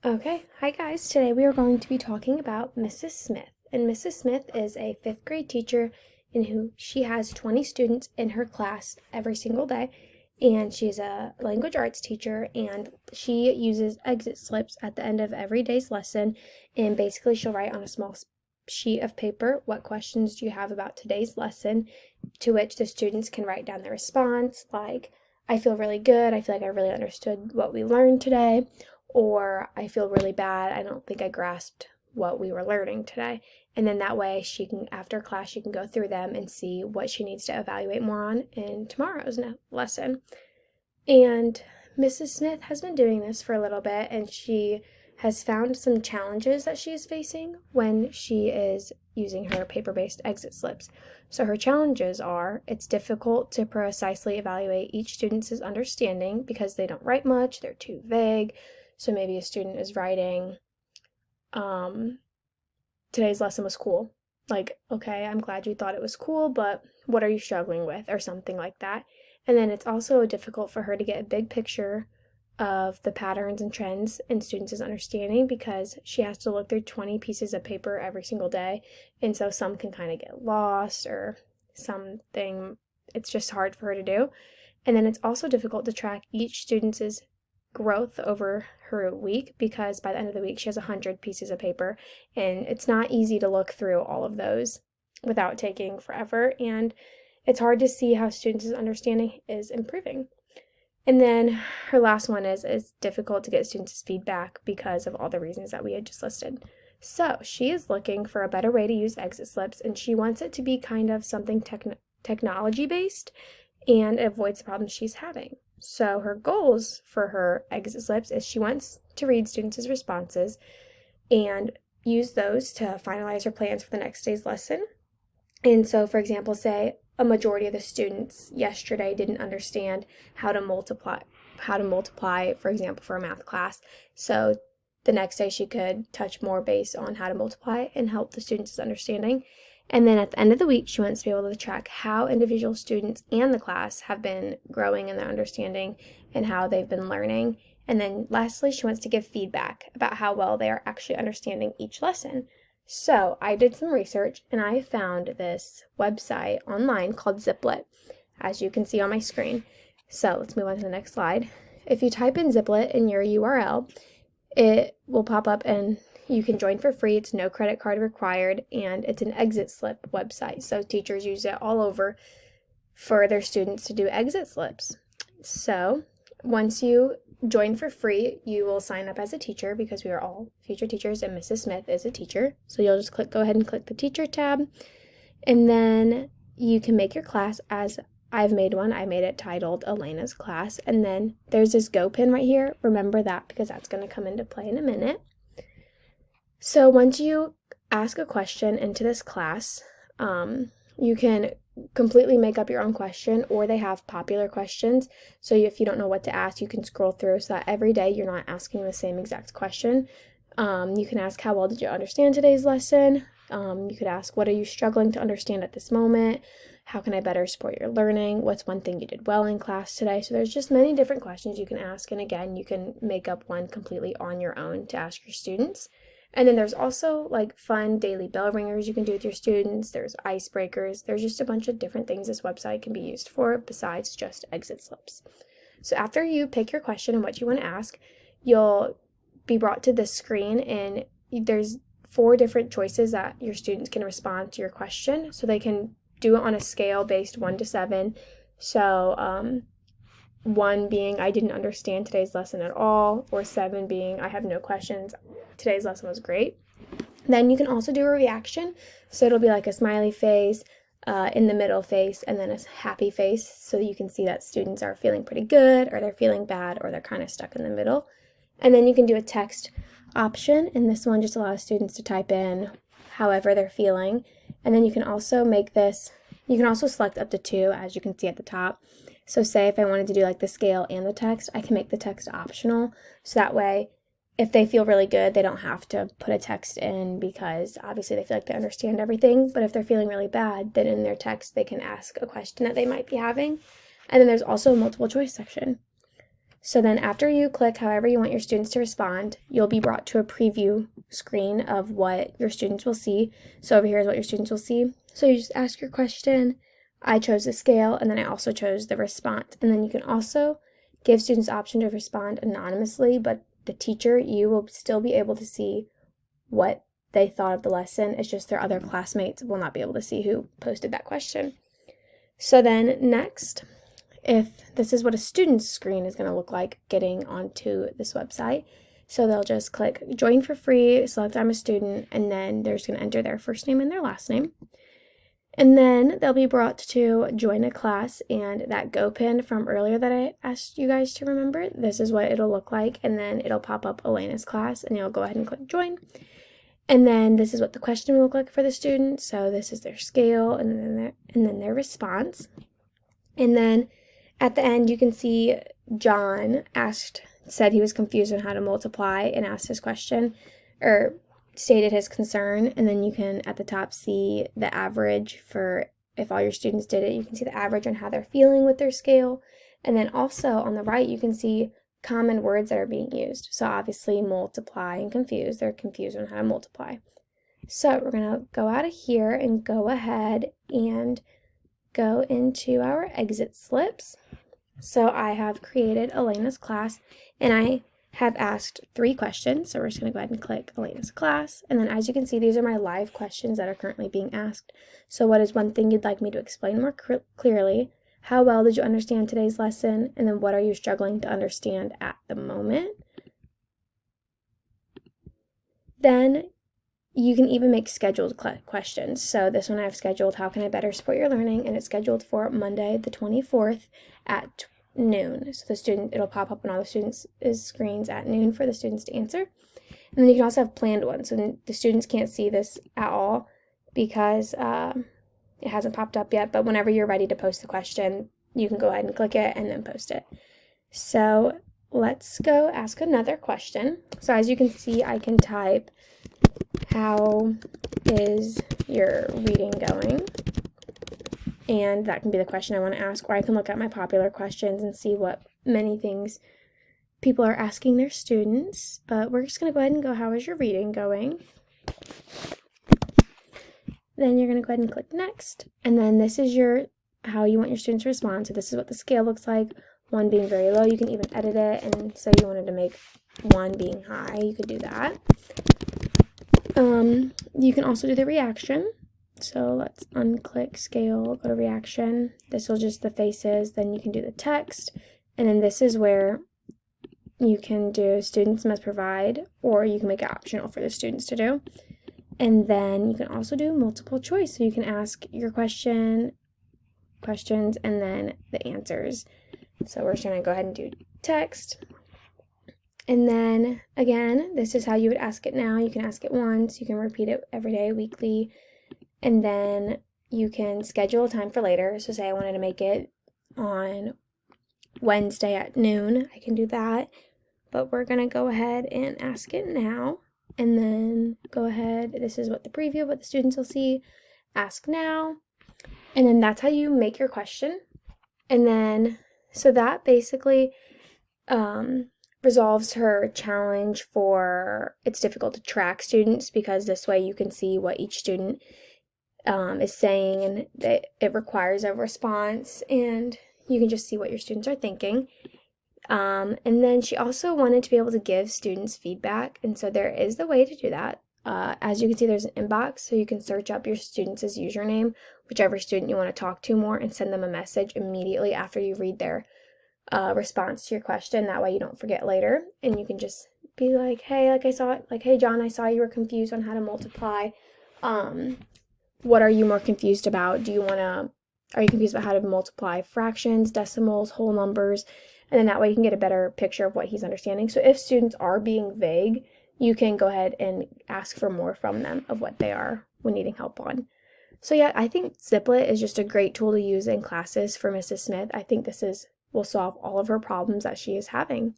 Okay, hi guys. Today we are going to be talking about Mrs. Smith. And Mrs. Smith is a fifth grade teacher in who she has 20 students in her class every single day. And she's a language arts teacher and she uses exit slips at the end of every day's lesson. And basically, she'll write on a small sheet of paper what questions do you have about today's lesson, to which the students can write down their response, like, I feel really good, I feel like I really understood what we learned today, or I feel really bad, I don't think I grasped what we were learning today. And then that way she can, after class, she can go through them and see what she needs to evaluate more on in tomorrow's lesson. And Mrs. Smith has been doing this for a little bit, and she has found some challenges that she is facing when she is using her paper-based exit slips. So her challenges are, it's difficult to precisely evaluate each student's understanding because they don't write much, they're too vague. So maybe a student is writing, today's lesson was cool. Like, okay, I'm glad you thought it was cool, but what are you struggling with? Or something like that. And then it's also difficult for her to get a big picture of the patterns and trends in students' understanding because she has to look through 20 pieces of paper every single day. And so some can kind of get lost or something, it's just hard for her to do. And then it's also difficult to track each student's growth over her week because by the end of the week she has 100 pieces of paper, and it's not easy to look through all of those without taking forever, and it's hard to see how students' understanding is improving. And then her last one is it's difficult to get students' feedback because of all the reasons that we had just listed. So she is looking for a better way to use exit slips, and she wants it to be kind of something technology based and it avoids the problems she's having. So her goals for her exit slips is she wants to read students' responses and use those to finalize her plans for the next day's lesson. And so, for example, say a majority of the students yesterday didn't understand how to multiply, for example, for a math class. So the next day she could touch more base on how to multiply and help the students' understanding. And then at the end of the week, she wants to be able to track how individual students and the class have been growing in their understanding and how they've been learning. And then lastly, she wants to give feedback about how well they are actually understanding each lesson. So I did some research and I found this website online called Ziplet, as you can see on my screen. So let's move on to the next slide. If you type in Ziplet in your URL, it will pop up and you can join for free. It's no credit card required, and it's an exit slip website. So teachers use it all over for their students to do exit slips. So once you join for free, you will sign up as a teacher because we are all future teachers and Mrs. Smith is a teacher. So you'll just go ahead and click the teacher tab, and then you can make your class as I've made one. I made it titled Elena's class, and then there's this go pin right here. Remember that because that's going to come into play in a minute. So once you ask a question into this class, you can completely make up your own question, or they have popular questions. So if you don't know what to ask, you can scroll through so that every day you're not asking the same exact question. You can ask, how well did you understand today's lesson? You could ask, what are you struggling to understand at this moment? How can I better support your learning? What's one thing you did well in class today? So there's just many different questions you can ask. And again, you can make up one completely on your own to ask your students. And then there's also like fun daily bell ringers you can do with your students. There's icebreakers. There's just a bunch of different things this website can be used for besides just exit slips. So after you pick your question and what you want to ask, you'll be brought to this screen, and there's 4 different choices that your students can respond to your question. So they can do it on a scale based 1 to 7. So 1 being I didn't understand today's lesson at all, or 7 being I have no questions, today's lesson was great. Then you can also do a reaction. So it'll be like a smiley face, in the middle face, and then a happy face. So you can see that students are feeling pretty good, or they're feeling bad, or they're kind of stuck in the middle. And then you can do a text option, and this one just allows students to type in however they're feeling. And then you can also select up to 2, as you can see at the top. So say if I wanted to do like the scale and the text, I can make the text optional. So that way, if they feel really good, they don't have to put a text in because obviously they feel like they understand everything. But if they're feeling really bad, then in their text, they can ask a question that they might be having. And then there's also a multiple choice section. So then after you click however you want your students to respond, you'll be brought to a preview screen of what your students will see. So over here is what your students will see. So you just ask your question. I chose the scale, and then I also chose the response. And then you can also give students the option to respond anonymously, but the teacher, you will still be able to see what they thought of the lesson. It's just their other classmates will not be able to see who posted that question. So then next, if this is what a student's screen is going to look like getting onto this website. So they'll just click join for free, select I'm a student, and then they're just going to enter their first name and their last name. And then they'll be brought to join a class, and that Go pin from earlier that I asked you guys to remember, this is what it'll look like, and then it'll pop up Elena's class, and you'll go ahead and click join. And then this is what the question will look like for the student. So this is their scale, and then their response. And then at the end, you can see John said he was confused on how to multiply and asked his question, or stated his concern, and then you can at the top see the average for if all your students did it. You can see the average on how they're feeling with their scale, and then also on the right you can see common words that are being used. So obviously multiply and confuse, they're confused on how to multiply. So we're going to go out of here and go ahead and go into our exit slips. So I have created Elena's class, and I have asked 3 questions. So we're just going to go ahead and click Elena's class. And then as you can see, these are my live questions that are currently being asked. So what is one thing you'd like me to explain more clearly? How well did you understand today's lesson? And then what are you struggling to understand at the moment? Then you can even make scheduled questions. So this one I've scheduled, how can I better support your learning? And it's scheduled for Monday the 24th at noon. So it'll pop up on all the students' screens at noon for the students to answer. And then you can also have planned ones. So the students can't see this at all because it hasn't popped up yet. But whenever you're ready to post the question, you can go ahead and click it and then post it. So let's go ask another question. So as you can see, I can type, how is your reading going? And that can be the question I want to ask, or I can look at my popular questions and see what many things people are asking their students. But we're just going to go ahead and go, how is your reading going? Then you're going to go ahead and click next. And then this is how you want your students to respond. So this is what the scale looks like. 1 being very low. You can even edit it, and say you wanted to make 1 being high. You could do that. You can also do the reaction. So let's unclick scale, go to reaction. This will just the faces, then you can do the text. And then this is where you can do students must provide, or you can make it optional for the students to do. And then you can also do multiple choice. So you can ask your questions, and then the answers. So we're just going to go ahead and do text. And then again, this is how you would ask it now. You can ask it once, you can repeat it every day, weekly, and then you can schedule a time for later. So say I wanted to make it on Wednesday at noon, I can do that. But we're going to go ahead and ask it now. And then go ahead, this is what the preview, what the students will see, ask now. And then that's how you make your question. And then, so that basically resolves her challenge for it's difficult to track students, because this way you can see what each student is saying, and that it requires a response, and you can just see what your students are thinking. And then she also wanted to be able to give students feedback, and so there is the way to do that. As you can see, there's an inbox, so you can search up your students' username, whichever student you want to talk to more, and send them a message immediately after you read their response to your question. That way you don't forget later, and you can just be like, hey, hey John, I saw you were confused on how to multiply. What are you more confused about? Are you confused about how to multiply fractions, decimals, whole numbers? And then that way you can get a better picture of what he's understanding. So if students are being vague, you can go ahead and ask for more from them of what they are needing help on. So yeah, I think Ziplit is just a great tool to use in classes for Mrs. Smith. I think will solve all of her problems that she is having.